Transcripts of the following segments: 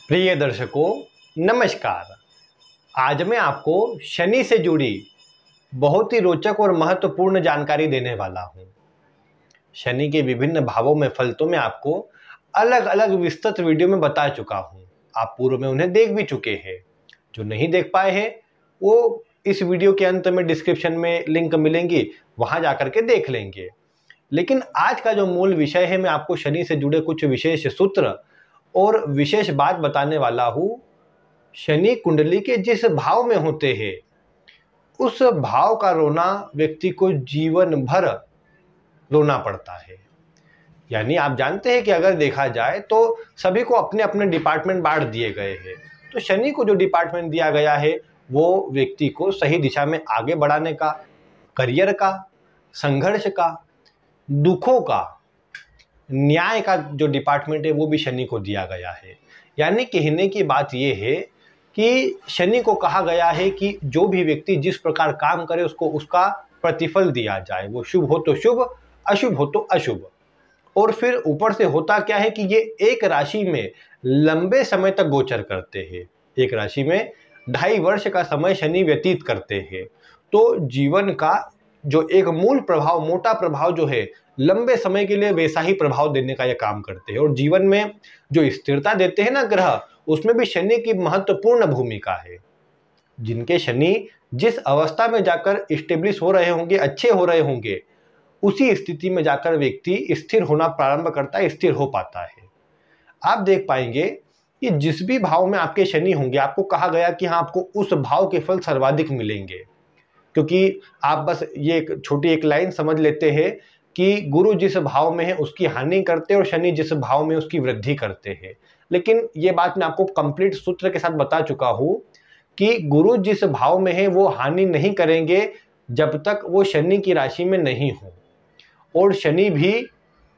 प्रिय दर्शकों, नमस्कार। आज मैं आपको शनि से जुड़ी बहुत ही रोचक और महत्वपूर्ण जानकारी देने वाला हूं। शनि के विभिन्न भावों में फल तो मैं आपको अलग अलग विस्तृत वीडियो में बता चुका हूं। आप पूर्व में उन्हें देख भी चुके हैं। जो नहीं देख पाए हैं वो इस वीडियो के अंत में डिस्क्रिप्शन में लिंक मिलेंगी, वहां जाकर के देख लेंगे। लेकिन आज का जो मूल विषय है, मैं आपको शनि से जुड़े कुछ विशेष सूत्र और विशेष बात बताने वाला हूं। शनि कुंडली के जिस भाव में होते हैं, उस भाव का रोना व्यक्ति को जीवन भर रोना पड़ता है। यानी आप जानते हैं कि अगर देखा जाए तो सभी को अपने अपने डिपार्टमेंट बांट दिए गए हैं। तो शनि को जो डिपार्टमेंट दिया गया है वो व्यक्ति को सही दिशा में आगे बढ़ाने का, करियर का, संघर्ष का, दुखों का, न्याय का जो डिपार्टमेंट है वो भी शनि को दिया गया है। यानी कहने की बात ये है कि शनि को कहा गया है कि जो भी व्यक्ति जिस प्रकार काम करे उसको उसका प्रतिफल दिया जाए। वो शुभ हो तो शुभ, अशुभ हो तो अशुभ। और फिर ऊपर से होता क्या है कि ये एक राशि में लंबे समय तक गोचर करते हैं। एक राशि में 2.5 वर्ष का समय शनि व्यतीत करते हैं। तो जीवन का जो एक मूल प्रभाव, मोटा प्रभाव जो है, लंबे समय के लिए वैसा ही प्रभाव देने का यह काम करते हैं। और जीवन में जो स्थिरता देते हैं ना ग्रह, उसमें भी शनि की महत्वपूर्ण भूमिका है। जिनके शनि जिस अवस्था में जाकर स्टेब्लिश हो रहे होंगे, अच्छे हो रहे होंगे, उसी स्थिति में जाकर व्यक्ति स्थिर होना प्रारंभ करता है, स्थिर हो पाता है। आप देख पाएंगे कि जिस भी भाव में आपके शनि होंगे, आपको कहा गया कि हाँ, आपको उस भाव के फल सर्वाधिक मिलेंगे। क्योंकि आप बस ये एक छोटी एक लाइन समझ लेते हैं कि गुरु जिस भाव में है उसकी हानि करते हैं और शनि जिस भाव में उसकी वृद्धि करते हैं। लेकिन ये बात मैं आपको कंप्लीट सूत्र के साथ बता चुका हूं कि गुरु जिस भाव में है वो हानि नहीं करेंगे जब तक वो शनि की राशि में नहीं हो, और शनि भी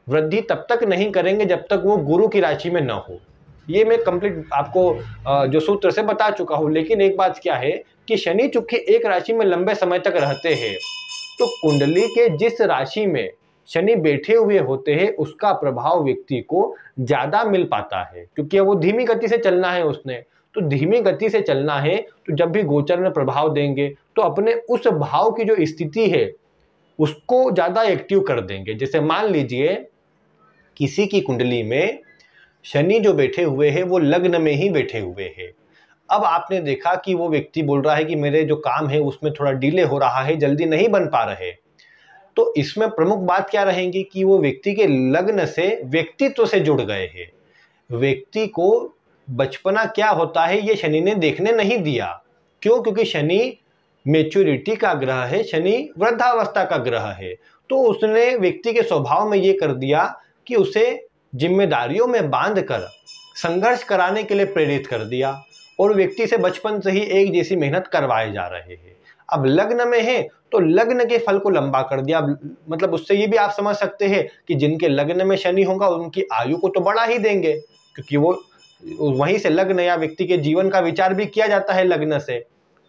वृद्धि तब तक नहीं करेंगे जब तक वो गुरु की राशि में न हो। ये मैं कंप्लीट आपको जो सूत्र से बता चुका हूं। लेकिन एक बात क्या है कि शनि चूंकि एक राशि में लंबे समय तक रहते हैं, तो कुंडली के जिस राशि में शनि बैठे हुए होते हैं उसका प्रभाव व्यक्ति को ज्यादा मिल पाता है। क्योंकि वो धीमी गति से चलना है उसने, तो धीमी गति से चलना है तो जब भी गोचर में प्रभाव देंगे तो अपने उस भाव की जो स्थिति है उसको ज्यादा एक्टिव कर देंगे। जैसे मान लीजिए किसी की कुंडली में शनि जो बैठे हुए हैं वो लग्न में ही बैठे हुए हैं। अब आपने देखा कि वो व्यक्ति बोल रहा है कि मेरे जो काम है उसमें थोड़ा डिले हो रहा है, जल्दी नहीं बन पा रहे। तो इसमें प्रमुख बात क्या रहेगी कि वो व्यक्ति के लग्न से, व्यक्तित्व से जुड़ गए हैं। व्यक्ति को बचपना क्या होता है ये शनि ने देखने नहीं दिया। क्यों? क्योंकि शनि मेच्योरिटी का ग्रह है, शनि वृद्धावस्था का ग्रह है। तो उसने व्यक्ति के स्वभाव में ये कर दिया कि उसे जिम्मेदारियों में बांधकर संघर्ष कराने के लिए प्रेरित कर दिया, और व्यक्ति से बचपन से ही एक जैसी मेहनत करवाए जा रहे हैं। अब लग्न में है तो लग्न के फल को लंबा कर दिया। मतलब उससे ये भी आप समझ सकते हैं कि जिनके लग्न में शनि होगा उनकी आयु को तो बढ़ा ही देंगे, क्योंकि वो वहीं से लग्न या व्यक्ति के जीवन का विचार भी किया जाता है लग्न से।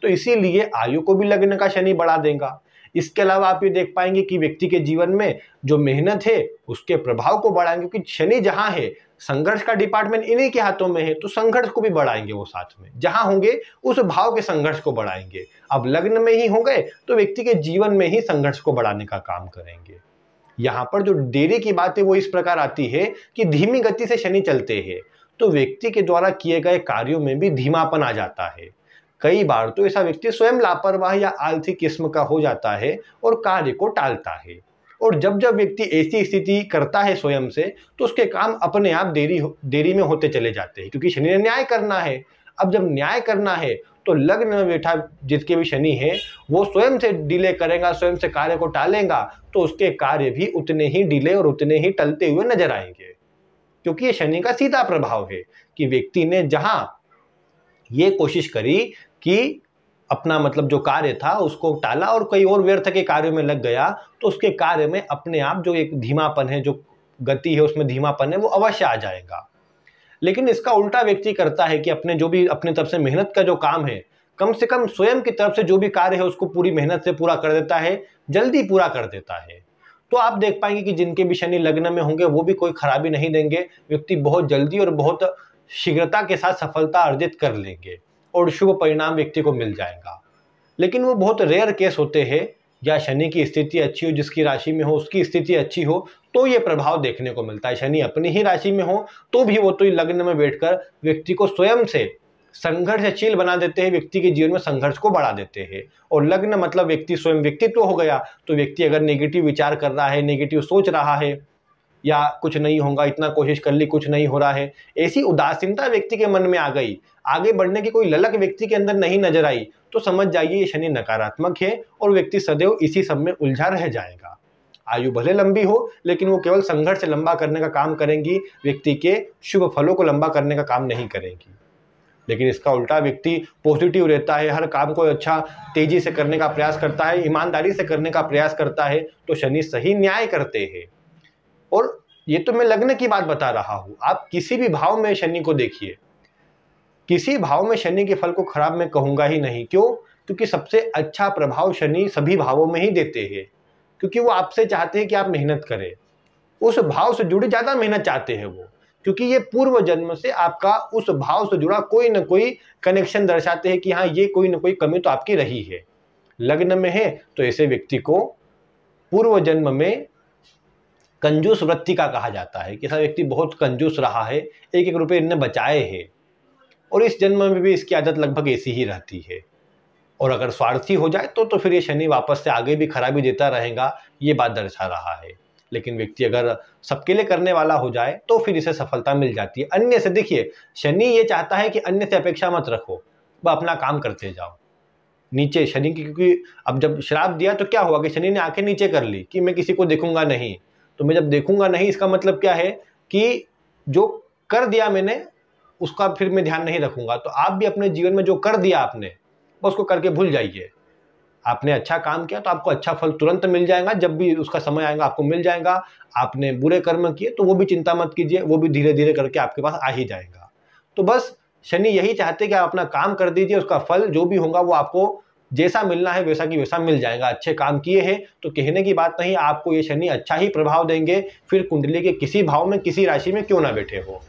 तो इसीलिए आयु को भी लग्न का शनि बढ़ा देगा। इसके अलावा आप ये देख पाएंगे कि व्यक्ति के जीवन में जो मेहनत है उसके प्रभाव को बढ़ाएंगे, क्योंकि शनि जहां है, संघर्ष का डिपार्टमेंट इन्हीं के हाथों में है, तो संघर्ष को भी बढ़ाएंगे। वो साथ में जहां होंगे उस भाव के संघर्ष को बढ़ाएंगे। अब लग्न में ही हो गए तो व्यक्ति के जीवन में ही संघर्ष को बढ़ाने का काम करेंगे। यहाँ पर जो देरी की बात है वो इस प्रकार आती है कि धीमी गति से शनि चलते हैं तो व्यक्ति के द्वारा किए गए कार्यों में भी धीमापन आ जाता है। कई बार तो ऐसा व्यक्ति स्वयं लापरवाह या आलसी किस्म का हो जाता है और कार्य को टालता है। और जब जब व्यक्ति ऐसी स्थिति करता है स्वयं से, तो उसके काम अपने आप देरी में होते चले जाते हैं, क्योंकि शनि ने न्याय करना है। अब जब न्याय करना है तो लग्न में बैठा जिसके भी शनि है वो स्वयं से डिले करेगा, स्वयं से कार्य को टालेगा, तो उसके कार्य भी उतने ही डिले और उतने ही टलते हुए नजर आएंगे। क्योंकि ये शनि का सीधा प्रभाव है कि व्यक्ति ने जहां ये कोशिश करी कि अपना मतलब जो कार्य था उसको टाला और कई और व्यर्थ के कार्यों में लग गया, तो उसके कार्य में अपने आप जो एक धीमापन है, जो गति है उसमें धीमापन है, वो अवश्य आ जाएगा। लेकिन इसका उल्टा व्यक्ति करता है कि अपने जो भी अपने तरफ से मेहनत का जो काम है, कम से कम स्वयं की तरफ से जो भी कार्य है उसको पूरी मेहनत से पूरा कर देता है, जल्दी पूरा कर देता है। तो आप देख पाएंगे कि जिनके भी शनि लग्न में होंगे वो भी कोई खराबी नहीं देंगे। व्यक्ति बहुत जल्दी और बहुत शीघ्रता के साथ सफलता अर्जित कर लेंगे और शुभ परिणाम व्यक्ति को मिल जाएगा। लेकिन वो बहुत रेयर केस होते हैं, या शनि की स्थिति अच्छी हो, जिसकी राशि में हो उसकी स्थिति अच्छी हो, तो ये प्रभाव देखने को मिलता है। शनि अपनी ही राशि में हो तो भी वो तो लग्न में बैठकर व्यक्ति को स्वयं से संघर्षशील बना देते हैं, व्यक्ति के जीवन में संघर्ष को बढ़ा देते हैं। और लग्न मतलब व्यक्ति स्वयं व्यक्तित्व हो गया, तो व्यक्ति अगर नेगेटिव विचार कर रहा है, नेगेटिव सोच रहा है, या कुछ नहीं होगा, इतना कोशिश कर ली कुछ नहीं हो रहा है, ऐसी उदासीनता व्यक्ति के मन में आ गई, आगे बढ़ने की कोई ललक व्यक्ति के अंदर नहीं नजर आई, तो समझ जाइए ये शनि नकारात्मक है और व्यक्ति सदैव इसी सब में उलझा रह जाएगा। आयु भले लंबी हो, लेकिन वो केवल संघर्ष लंबा करने का काम करेंगी, व्यक्ति के शुभ फलों को लंबा करने का काम नहीं करेंगी। लेकिन इसका उल्टा व्यक्ति पॉजिटिव रहता है, हर काम को अच्छा तेजी से करने का प्रयास करता है, ईमानदारी से करने का प्रयास करता है, तो शनि सही न्याय करते हैं। और ये तो मैं लग्न की बात बता रहा हूं, आप किसी भी भाव में शनि को देखिए, किसी भाव में शनि के फल को खराब मैं कहूंगा ही नहीं। क्यों? क्योंकि सबसे अच्छा प्रभाव शनि सभी भावों में ही देते हैं, क्योंकि वो आपसे चाहते हैं कि आप मेहनत करें, उस भाव से जुड़ी ज्यादा मेहनत चाहते हैं वो, क्योंकि ये पूर्व जन्म से आपका उस भाव से जुड़ा कोई ना कोई कनेक्शन दर्शाते हैं कि हाँ ये कोई ना कोई कमी तो आपकी रही है। लग्न में है तो ऐसे व्यक्ति को पूर्व जन्म में कंजूस वृत्ति का कहा जाता है कि ऐसा व्यक्ति बहुत कंजूस रहा है, एक एक रुपये इनने बचाए हैं, और इस जन्म में भी इसकी आदत लगभग ऐसी ही रहती है। और अगर स्वार्थी हो जाए तो फिर ये शनि वापस से आगे भी खराबी देता रहेगा, ये बात दर्शा रहा है। लेकिन व्यक्ति अगर सबके लिए करने वाला हो जाए तो फिर इसे सफलता मिल जाती है। अन्य से देखिए, शनि ये चाहता है कि अन्य से अपेक्षा मत रखो, वह अपना काम करते जाओ। नीचे शनि की, क्योंकि अब जब श्राप दिया तो क्या हुआ कि शनि ने आंखें नीचे कर ली कि मैं किसी को देखूंगा नहीं, तो मैं जब देखूंगा नहीं इसका मतलब क्या है कि जो कर दिया मैंने उसका फिर मैं ध्यान नहीं रखूंगा। तो आप भी अपने जीवन में जो कर दिया आपने उसको करके भूल जाइए। आपने अच्छा काम किया तो आपको अच्छा फल तुरंत मिल जाएगा, जब भी उसका समय आएगा आपको मिल जाएगा। आपने बुरे कर्म किए तो वो भी चिंता मत कीजिए, वो भी धीरे धीरे करके आपके पास आ ही जाएगा। तो बस शनि यही चाहते कि आप अपना काम कर दीजिए, उसका फल जो भी होगा वो आपको जैसा मिलना है वैसा की वैसा मिल जाएगा। अच्छे काम किए हैं तो कहने की बात नहीं, आपको ये शनि अच्छा ही प्रभाव देंगे, फिर कुंडली के किसी भाव में किसी राशि में क्यों ना बैठे हो।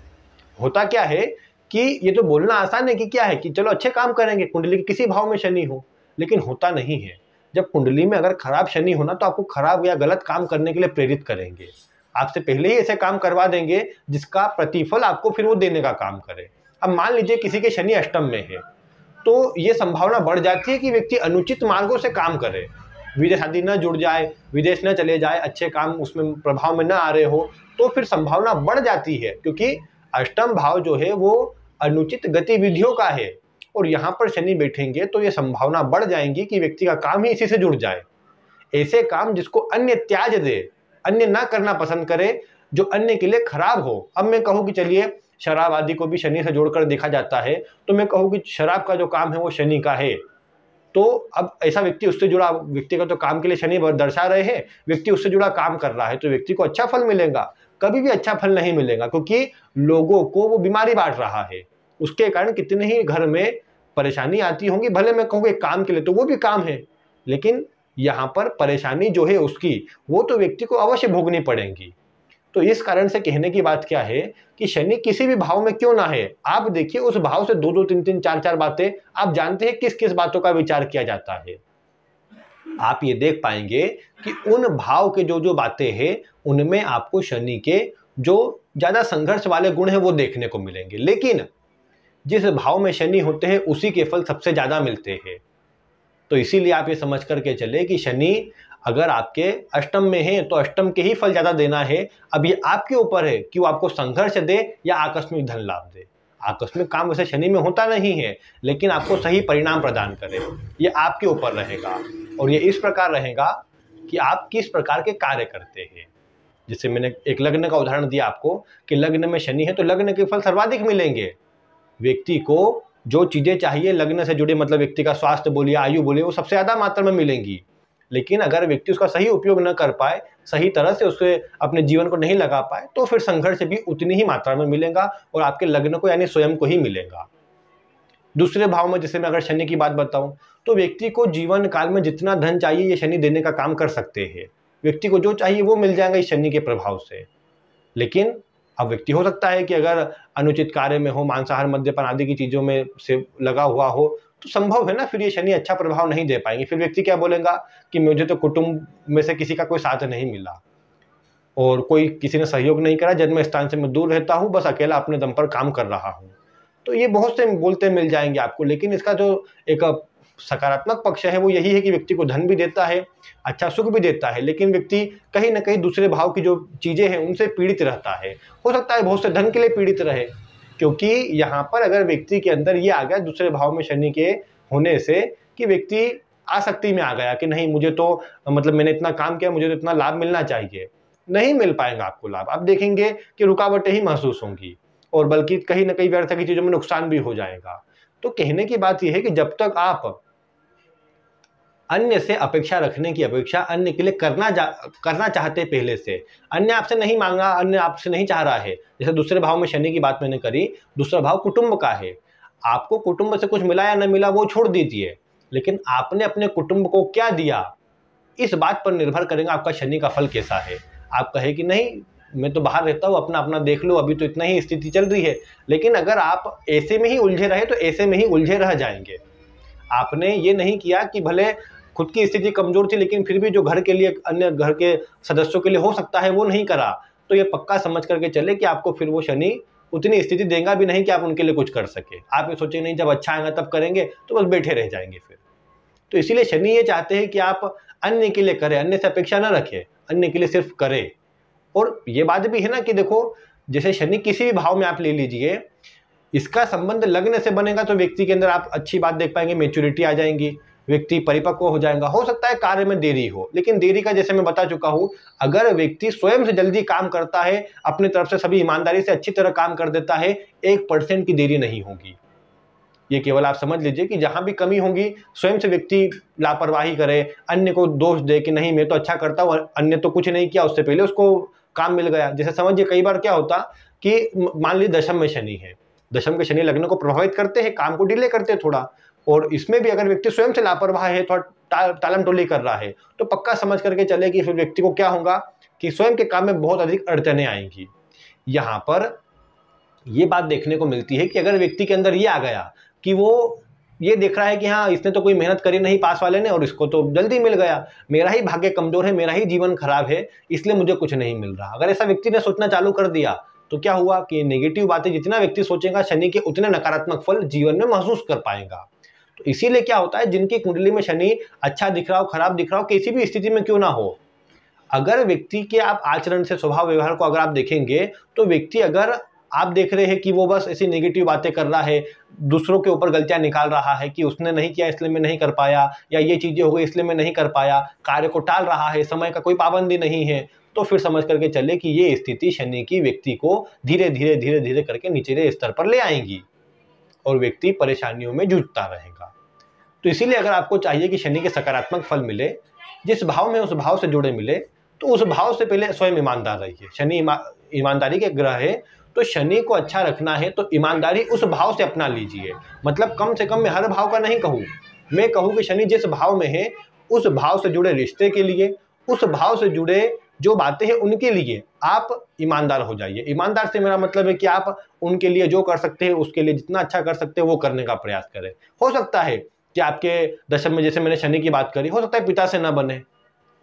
होता क्या है कि ये तो बोलना आसान है कि क्या है कि चलो अच्छे काम करेंगे, कुंडली के किसी भाव में शनि हो, लेकिन होता नहीं है। जब कुंडली में अगर खराब शनि होना तो आपको खराब या गलत काम करने के लिए प्रेरित करेंगे, आपसे पहले ही ऐसे काम करवा देंगे जिसका प्रतिफल आपको फिर वो देने का काम करे। अब मान लीजिए किसी के शनि अष्टम में है, तो ये संभावना बढ़ जाती है कि व्यक्ति अनुचित मार्गों से काम करे, विदेश आदि न जुड़ जाए, विदेश न चले जाए, अच्छे काम उसमें प्रभाव में न आ रहे हो, तो फिर संभावना बढ़ जाती है, क्योंकि अष्टम भाव जो है वो अनुचित गतिविधियों का है। और यहाँ पर शनि बैठेंगे तो ये संभावना बढ़ जाएंगी कि व्यक्ति का काम ही इसी से जुड़ जाए। ऐसे काम जिसको अन्य त्याज दे, अन्य ना करना पसंद करे, जो अन्य के लिए खराब हो। अब मैं कहूँ कि चलिए शराब आदि को भी शनि से जोड़कर देखा जाता है, तो मैं कहूँ कि शराब का जो काम है वो शनि का है, तो अब ऐसा व्यक्ति उससे जुड़ा व्यक्ति का तो काम के लिए शनि दर्शा रहे हैं, व्यक्ति उससे जुड़ा काम कर रहा है तो व्यक्ति को अच्छा फल मिलेगा। कभी भी अच्छा फल नहीं मिलेगा, क्योंकि लोगों को वो बीमारी बांट रहा है, उसके कारण कितने ही घर में परेशानी आती होंगी। भले मैं कहूँ एक काम के लिए तो वो भी काम है, लेकिन यहाँ पर परेशानी जो है उसकी वो तो व्यक्ति को अवश्य भोगनी पड़ेगी। तो इस कारण से कहने की बात क्या है कि शनि किसी भी भाव में क्यों ना है, आप देखिए उस भाव से 2-2, 3-3, 4-4 बातें आप जानते हैं किस किस बातों का विचार किया जाता है। आप ये देख पाएंगे कि उन भाव के जो जो बातें हैं उनमें आपको शनि के जो ज्यादा संघर्ष वाले गुण हैं वो देखने को मिलेंगे। लेकिन जिस भाव में शनि होते हैं उसी के फल सबसे ज्यादा मिलते हैं। तो इसीलिए आप ये समझ करके चले कि शनि अगर आपके अष्टम में है तो अष्टम के ही फल ज्यादा देना है। अब ये आपके ऊपर है कि वो आपको संघर्ष दे या आकस्मिक धन लाभ दे। आकस्मिक काम वैसे शनि में होता नहीं है, लेकिन आपको सही परिणाम प्रदान करे, ये आपके ऊपर रहेगा। और ये इस प्रकार रहेगा कि आप किस प्रकार के कार्य करते हैं। जैसे मैंने एक लग्न का उदाहरण दिया आपको कि लग्न में शनि है तो लग्न के फल सर्वाधिक मिलेंगे। व्यक्ति को जो चीजें चाहिए लग्न से जुड़े, मतलब व्यक्ति का स्वास्थ्य बोलिए, आयु बोलिए, वो सबसे ज्यादा मात्रा में मिलेंगी। लेकिन अगर व्यक्ति उसका सही उपयोग न कर पाए, सही तरह से उसे अपने जीवन को नहीं लगा पाए, तो फिर संघर्ष भी उतनी ही मात्रा में मिलेगा और आपके लग्न को यानी स्वयं को ही मिलेगा। दूसरे भाव में जैसे मैं अगर शनि की बात बताऊं तो व्यक्ति को जीवन काल में जितना धन चाहिए ये शनि देने का काम कर सकते हैं। व्यक्ति को जो चाहिए वो मिल जाएगा इस शनि के प्रभाव से। लेकिन अब व्यक्ति हो सकता है कि अगर अनुचित कार्य में हो, मांसाहार, मद्यपान आदि की चीजों में से लगा हुआ हो, तो संभव है ना फिर ये शनि अच्छा प्रभाव नहीं दे पाएंगे। फिर व्यक्ति क्या बोलेगा कि मुझे तो कुटुंब में से किसी का कोई साथ नहीं मिला और कोई किसी ने सहयोग नहीं करा, जन्म स्थान से मैं दूर रहता हूँ, बस अकेला अपने दम पर काम कर रहा हूँ। तो ये बहुत से बोलते मिल जाएंगे आपको, लेकिन इसका जो एक सकारात्मक पक्ष है वो यही है कि व्यक्ति को धन भी देता है, अच्छा सुख भी देता है, लेकिन व्यक्ति कहीं ना कहीं दूसरे भाव की जो चीजें हैं उनसे पीड़ित रहता है। हो सकता है बहुत से धन के लिए पीड़ित रहे, क्योंकि यहाँ पर अगर व्यक्ति के अंदर ये आ गया दूसरे भाव में शनि के होने से कि व्यक्ति आसक्ति में आ गया कि नहीं मुझे तो मतलब मैंने इतना काम किया, मुझे तो इतना लाभ मिलना चाहिए, नहीं मिल पाएगा आपको लाभ। आप देखेंगे कि रुकावटें ही महसूस होंगी और बल्कि कहीं ना कहीं व्यर्थ की चीजों में नुकसान भी हो जाएगा। तो कहने की बात यह है कि जब तक आप अन्य से अपेक्षा रखने की अपेक्षा अन्य के लिए करना चाहते पहले से, अन्य आपसे नहीं मांगा, अन्य आपसे नहीं चाह रहा है। जैसे दूसरे भाव में शनि की बात मैंने करी, दूसरा भाव कुटुंब का है। आपको कुटुंब से कुछ मिला या न मिला वो छोड़ दीजिए, लेकिन आपने अपने कुटुंब को क्या दिया इस बात पर निर्भर करेगा आपका शनि का फल कैसा है। आप कहे कि नहीं मैं तो बाहर रहता हूँ, अपना अपना देख लो, अभी तो इतना ही स्थिति चल रही है, लेकिन अगर आप ऐसे में ही उलझे रहे तो ऐसे में ही उलझे रह जाएंगे। आपने ये नहीं किया कि भले खुद की स्थिति कमजोर थी लेकिन फिर भी जो घर के लिए, अन्य घर के सदस्यों के लिए हो सकता है वो नहीं करा, तो ये पक्का समझ करके चले कि आपको फिर वो शनि उतनी स्थिति देगा भी नहीं कि आप उनके लिए कुछ कर सके। आप ये सोचेंगे नहीं जब अच्छा आएगा तब करेंगे, तो बस बैठे रह जाएंगे फिर। तो इसीलिए शनि ये चाहते हैं कि आप अन्य के लिए करें, अन्य से अपेक्षा न रखें, अन्य के लिए सिर्फ करें। और ये बात भी है ना कि देखो जैसे शनि किसी भी भाव में आप ले लीजिए, इसका संबंध लग्न से बनेगा तो व्यक्ति के अंदर आप अच्छी बात देख पाएंगे, मेच्योरिटी आ जाएंगी, व्यक्ति परिपक्व हो जाएगा। हो सकता है कार्य में देरी हो, लेकिन देरी का जैसे मैं बता चुका हूं, अगर व्यक्ति स्वयं से जल्दी काम करता है, अपनी तरफ से सभी ईमानदारी से अच्छी तरह काम कर देता है, 1% की देरी नहीं होगी। ये केवल आप समझ लीजिए कि जहां भी कमी होगी स्वयं से व्यक्ति लापरवाही करे, अन्य को दोष दे कि नहीं मैं तो अच्छा करता हूं, अन्य तो कुछ नहीं किया, उससे पहले उसको काम मिल गया। जैसे समझिए कई बार क्या होता कि मान लीजिए दशम में शनि है, दशम के शनि लग्न को प्रभावित करते हैं, काम को डिले करते हैं थोड़ा, और इसमें भी अगर व्यक्ति स्वयं से लापरवाह है, थोड़ा टालम टोली कर रहा है, तो पक्का समझ करके चले कि फिर व्यक्ति को क्या होगा कि स्वयं के काम में बहुत अधिक अड़चने आएंगी। यहाँ पर ये बात देखने को मिलती है कि अगर व्यक्ति के अंदर ये आ गया कि वो ये देख रहा है कि हाँ इसने तो कोई मेहनत करी नहीं पास वाले ने और इसको तो जल्दी मिल गया, मेरा ही भाग्य कमजोर है, मेरा ही जीवन खराब है, इसलिए मुझे कुछ नहीं मिल रहा, अगर ऐसा व्यक्ति ने सोचना चालू कर दिया तो क्या हुआ कि नेगेटिव बातें जितना व्यक्ति सोचेगा शनि के उतने नकारात्मक फल जीवन में महसूस कर पाएगा। तो इसीलिए क्या होता है जिनकी कुंडली में शनि अच्छा दिख रहा हो, खराब दिख रहा हो, किसी भी स्थिति में क्यों ना हो, अगर व्यक्ति के आप आचरण से, स्वभाव व्यवहार को अगर आप देखेंगे तो व्यक्ति अगर आप देख रहे हैं कि वो बस ऐसी नेगेटिव बातें कर रहा है, दूसरों के ऊपर गलतियां निकाल रहा है कि उसने नहीं किया इसलिए मैं नहीं कर पाया, या ये चीजें हो गई इसलिए मैं नहीं कर पाया, कार्य को टाल रहा है, समय का कोई पाबंदी नहीं है, तो फिर समझ करके चले कि ये स्थिति शनि की व्यक्ति को धीरे धीरे धीरे धीरे करके निचले स्तर पर ले आएंगी और व्यक्ति परेशानियों में जूझता रहेगा। तो इसीलिए अगर आपको चाहिए कि शनि के सकारात्मक फल मिले, जिस भाव में उस भाव से जुड़े मिले, तो उस भाव से पहले स्वयं ईमानदार रहिए। शनि ईमानदारी के ग्रह है, तो शनि को अच्छा रखना है तो ईमानदारी उस भाव से अपना लीजिए। मतलब कम से कम मैं हर भाव का नहीं कहूँ, मैं कहूँ कि शनि जिस भाव में है उस भाव से जुड़े रिश्ते के लिए, उस भाव से जुड़े जो बातें हैं उनके लिए आप ईमानदार हो जाइए। ईमानदार से मेरा मतलब है कि आप उनके लिए जो कर सकते हैं, उसके लिए जितना अच्छा कर सकते हैं वो करने का प्रयास करें। हो सकता है कि आपके दशम में, जैसे मैंने शनि की बात करी, हो सकता है पिता से ना बने,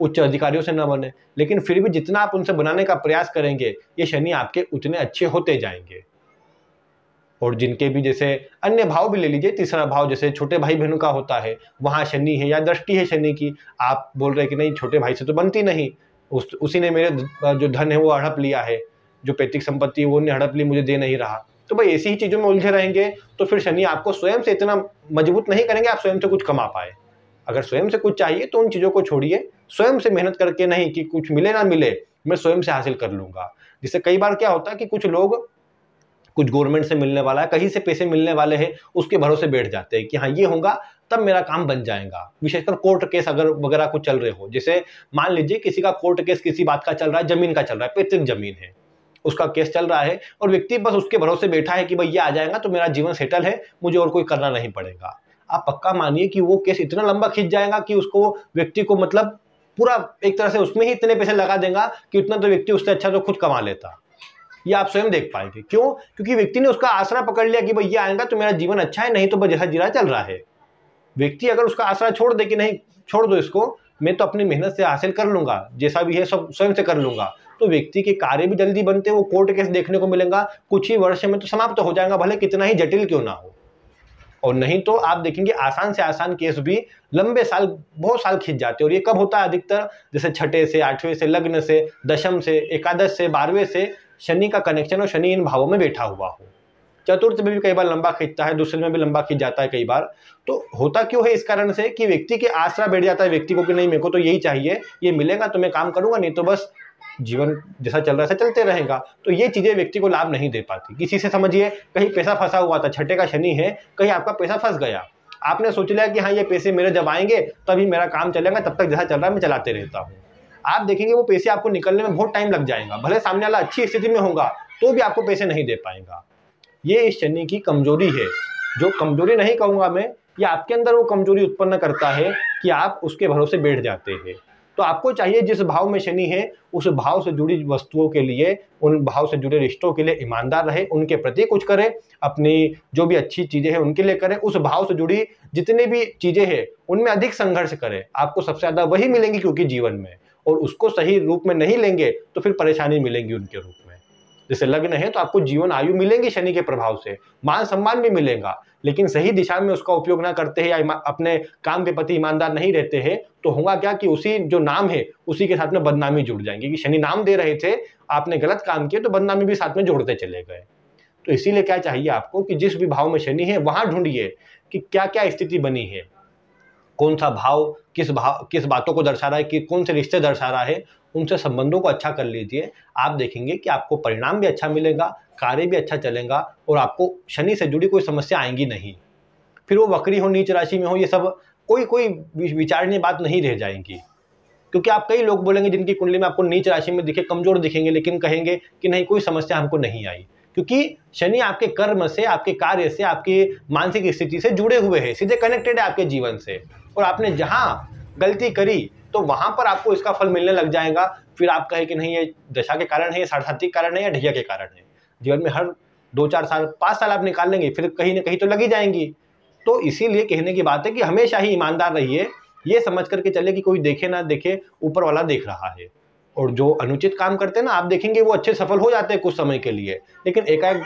उच्च अधिकारियों से ना बने, लेकिन फिर भी जितना आप उनसे बनाने का प्रयास करेंगे ये शनि आपके उतने अच्छे होते जाएंगे। और जिनके भी जैसे अन्य भाव भी ले लीजिए, तीसरा भाव जैसे छोटे भाई बहनों का होता है, वहां शनि है या दृष्टि है शनि की, आप बोल रहे हैं कि नहीं छोटे भाई से तो बनती नहीं, उसी ने मेरे जो धन है वो हड़प लिया है, जो पैतृक संपत्ति है वो ने हड़प ली, मुझे दे नहीं रहा, तो भाई ऐसी ही चीजों में उलझे रहेंगे तो फिर शनि आपको स्वयं से इतना मजबूत नहीं करेंगे आप स्वयं से कुछ कमा पाए। अगर स्वयं से कुछ चाहिए तो उन चीजों को छोड़िए, स्वयं से मेहनत करके, नहीं कि कुछ मिले ना मिले मैं स्वयं से हासिल कर लूंगा। जिससे कई बार क्या होता है कि कुछ लोग, कुछ गवर्नमेंट से मिलने वाला है, कहीं से पैसे मिलने वाले हैं, उसके भरोसे बैठ जाते हैं कि हाँ ये होगा तब मेरा काम बन जाएगा। विशेषकर कोर्ट केस अगर वगैरह कुछ चल रहे हो, जैसे मान लीजिए किसी का कोर्ट केस किसी बात का चल रहा है, जमीन का चल रहा है, पैतृक जमीन है, उसका केस चल रहा है और व्यक्ति बस उसके भरोसे बैठा है कि भाई ये आ जाएगा तो मेरा जीवन सेटल है, मुझे और कोई करना नहीं पड़ेगा। आप पक्का मानिए कि वो केस इतना लंबा खींच जाएगा कि उसको, व्यक्ति को मतलब पूरा एक तरह से उसमें ही इतने पैसे लगा देगा कि उतना तो व्यक्ति उससे अच्छा तो खुद कमा लेता। ये आप स्वयं देख पाएंगे। क्यों? क्योंकि व्यक्ति ने उसका आसरा पकड़ लिया कि भाई ये आएगा तो मेरा जीवन अच्छा है, नहीं तो बस जैसा जीरा चल रहा है। व्यक्ति अगर उसका आसरा छोड़ दे कि नहीं छोड़ दो इसको, मैं तो अपनी मेहनत से हासिल कर लूंगा, जैसा भी है सब स्वयं से कर लूंगा, तो व्यक्ति के कार्य भी जल्दी बनते हैं, वो कोर्ट केस देखने को मिलेगा, कुछ ही वर्ष में तो समाप्त हो जाएगा, भले कितना ही जटिल क्यों ना हो। और नहीं तो आप देखेंगे आसान से आसान केस भी लंबे साल, बहुत साल खींच जाते हैं। और ये कब होता है अधिकतर? जैसे छठे से, आठवें से, लग्न से, दशम से, एकादश से, 12वें से शनि का कनेक्शन और शनि इन भावों में बैठा हुआ हो। चतुर्थ में भी कई बार लंबा खींचता है, दूसरे में भी लंबा खींच जाता है कई बार। तो होता क्यों है? इस कारण से कि व्यक्ति के आसरा बैठ जाता है व्यक्ति को कि नहीं मेरे को तो यही चाहिए, ये मिलेगा तो मैं काम करूंगा, नहीं तो बस जीवन जैसा चल रहा है चलते रहेगा। तो ये चीजें व्यक्ति को लाभ नहीं दे पाती। किसी से समझिए कहीं पैसा फंसा हुआ था, छठे का शनि है, कहीं आपका पैसा फंस गया, आपने सोच लिया कि हाँ ये पैसे मेरे जब आएंगे तभी मेरा काम चलेगा, तब तक जैसा चल रहा है मैं चलाते रहता हूँ। आप देखेंगे वो पैसे आपको निकलने में बहुत टाइम लग जाएगा, भले सामने वाला अच्छी स्थिति में होगा तो भी आपको पैसे नहीं दे पाएगा। ये इस शनि की कमजोरी है। जो कमजोरी नहीं कहूंगा मैं, ये आपके अंदर वो कमजोरी उत्पन्न करता है कि आप उसके भरोसे बैठ जाते हैं। तो आपको चाहिए जिस भाव में शनि है उस भाव से जुड़ी वस्तुओं के लिए, उन भाव से जुड़े रिश्तों के लिए ईमानदार रहे, उनके प्रति कुछ करे, अपनी जो भी अच्छी चीजें हैं उनके लिए करे, उस भाव से जुड़ी जितनी भी चीजें हैं उनमें अधिक संघर्ष करे, आपको सबसे ज्यादा वही मिलेंगी क्योंकि जीवन में। और उसको सही रूप में नहीं लेंगे तो फिर परेशानी मिलेंगी उनके रूप में। जैसे लग्न है तो आपको जीवन आयु मिलेंगी शनि के प्रभाव से, मान सम्मान भी मिलेगा, लेकिन सही दिशा में उसका उपयोग ना करते हैं या अपने काम के प्रति ईमानदार नहीं रहते हैं तो होगा क्या कि उसी जो नाम है उसी के साथ में बदनामी जुड़ जाएंगी। कि शनि नाम दे रहे थे, आपने गलत काम किया तो बदनामी भी साथ में जोड़ते चले गए। तो इसीलिए क्या चाहिए आपको कि जिस भी भाव में शनि है वहां ढूंढिए कि क्या क्या स्थिति बनी है, कौन सा भाव किस बातों को दर्शा रहा है, कि कौन से रिश्ते दर्शा रहा है, उनसे संबंधों को अच्छा कर लीजिए। आप देखेंगे कि आपको परिणाम भी अच्छा मिलेगा, कार्य भी अच्छा चलेगा और आपको शनि से जुड़ी कोई समस्या आएंगी नहीं। फिर वो वक्री हो, नीच राशि में हो, ये सब कोई विचारणीय बात नहीं रह जाएंगी। क्योंकि आप कई लोग बोलेंगे जिनकी कुंडली में आपको नीच राशि में दिखे, कमजोर दिखेंगे, लेकिन कहेंगे कि नहीं कोई समस्या हमको नहीं आई, क्योंकि शनि आपके कर्म से, आपके कार्य से, आपकी मानसिक स्थिति से जुड़े हुए हैं, सीधे कनेक्टेड है आपके जीवन से। और आपने जहां गलती करी तो वहां पर आपको इसका फल मिलने लग जाएगा। फिर आप कहे कि नहीं ये दशा के कारण है, ये साढ़े के कारण है, या ढैया के कारण है। जीवन में हर 2-4 साल, 5 साल आप निकाल लेंगे, फिर कहीं ना कहीं तो लगी जाएंगी। तो इसीलिए कहने की बात है कि हमेशा ही ईमानदार रहिए, ये समझ करके चले कि कोई देखे ना देखे, ऊपर वाला देख रहा है। और जो अनुचित काम करते हैं ना, आप देखेंगे वो अच्छे सफल हो जाते हैं कुछ समय के लिए, लेकिन एकाएक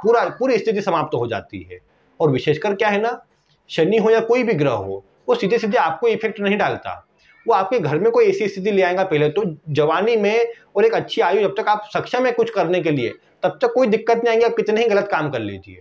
पूरी स्थिति समाप्त हो जाती है। और विशेषकर क्या है ना, शनि हो या कोई भी ग्रह हो, वो सीधे सीधे आपको इफेक्ट नहीं डालता, वो आपके घर में कोई ऐसी स्थिति ले आएगा पहले तो जवानी में, और एक अच्छी आयु जब तक आप सक्षम है कुछ करने के लिए तब तक कोई दिक्कत नहीं आएगी, आप कितने ही गलत काम कर लीजिए।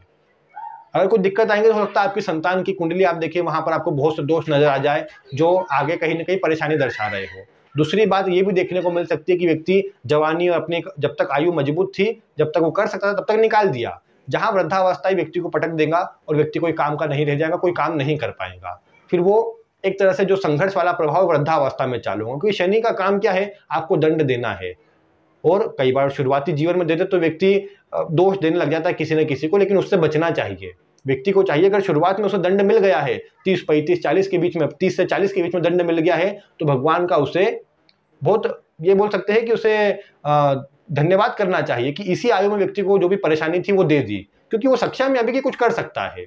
अगर कोई दिक्कत आएंगे तो हो सकता है आपकी संतान की कुंडली आप देखिए वहां पर आपको बहुत से दोष नजर आ जाए जो आगे कहीं ना कहीं परेशानी दर्शा रहे हो। दूसरी बात ये भी देखने को मिल सकती है कि व्यक्ति जवानी और अपनी जब तक आयु मजबूत थी, जब तक वो कर सकता था तब तक निकाल दिया, जहां वृद्धावस्था व्यक्ति को पटक देगा और व्यक्ति कोई काम का नहीं रह जाएगा, कोई काम नहीं कर पाएगा। फिर वो एक तरह से जो संघर्ष वाला प्रभाव वृद्धावस्था में चालू होगा, क्योंकि शनि का काम क्या है, आपको दंड देना है। और कई बार शुरुआती जीवन में देते तो व्यक्ति दोष देने लग जाता है किसी न किसी को, लेकिन उससे बचना चाहिए। व्यक्ति को चाहिए अगर शुरुआत में उसे दंड मिल गया है 30, 35, 40 के बीच में, 30 से 40 के बीच में दंड मिल गया है, तो भगवान का उसे बहुत, ये बोल सकते हैं कि उसे धन्यवाद करना चाहिए कि इसी आयु में व्यक्ति को जो भी परेशानी थी वो दे दी, क्योंकि वो सक्षम है अभी कि कुछ कर सकता है।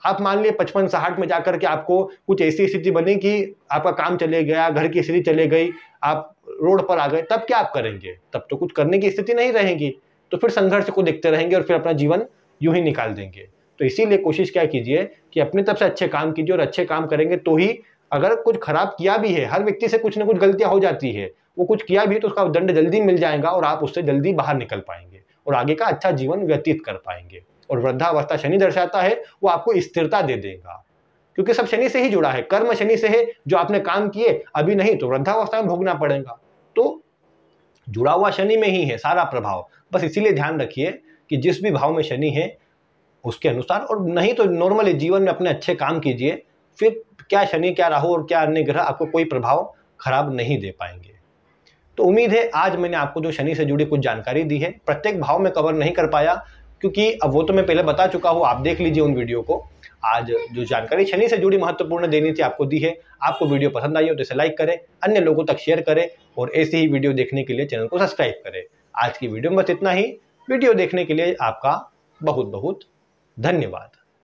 आप मान लिए 55-60 में जाकर के आपको कुछ ऐसी स्थिति बनी कि आपका काम चले गया, घर की स्थिति चले गई, आप रोड पर आ गए, तब क्या आप करेंगे? तब तो कुछ करने की स्थिति नहीं रहेगी, तो फिर संघर्ष को देखते रहेंगे और फिर अपना जीवन यूं ही निकाल देंगे। तो इसीलिए कोशिश क्या कीजिए कि अपनी तरफ से अच्छे काम कीजिए, और अच्छे काम करेंगे तो ही, अगर कुछ खराब किया भी है, हर व्यक्ति से कुछ ना कुछ गलतियां हो जाती है, वो कुछ किया भी है तो उसका दंड जल्दी मिल जाएगा और आप उससे जल्दी बाहर निकल पाएंगे और आगे का अच्छा जीवन व्यतीत कर पाएंगे। और वृद्धावस्था शनि दर्शाता है, वो आपको स्थिरता दे देगा, क्योंकि सब शनि से ही जुड़ा है, कर्म शनि से है, जो आपने काम किए अभी नहीं तो वृद्धावस्था में भोगना पड़ेगा। तो जुड़ा हुआ शनि में ही है सारा प्रभाव। बस इसीलिए ध्यान रखिए कि जिस भी भाव में शनि है उसके अनुसार, और नहीं तो नॉर्मली जीवन में अपने अच्छे काम कीजिए, फिर क्या शनि, क्या राहु और क्या अन्य ग्रह आपको कोई प्रभाव खराब नहीं दे पाएंगे। तो उम्मीद है आज मैंने आपको जो शनि से जुड़ी कुछ जानकारी दी है, प्रत्येक भाव में कवर नहीं कर पाया क्योंकि अब वो तो मैं पहले बता चुका हूँ, आप देख लीजिए उन वीडियो को। आज जो जानकारी शनि से जुड़ी महत्वपूर्ण देनी थी आपको दी है। आपको वीडियो पसंद आई हो तो इसे लाइक करें, अन्य लोगों तक शेयर करें और ऐसे ही वीडियो देखने के लिए चैनल को सब्सक्राइब करें। आज की वीडियो में बस इतना ही। वीडियो देखने के लिए आपका बहुत बहुत धन्यवाद।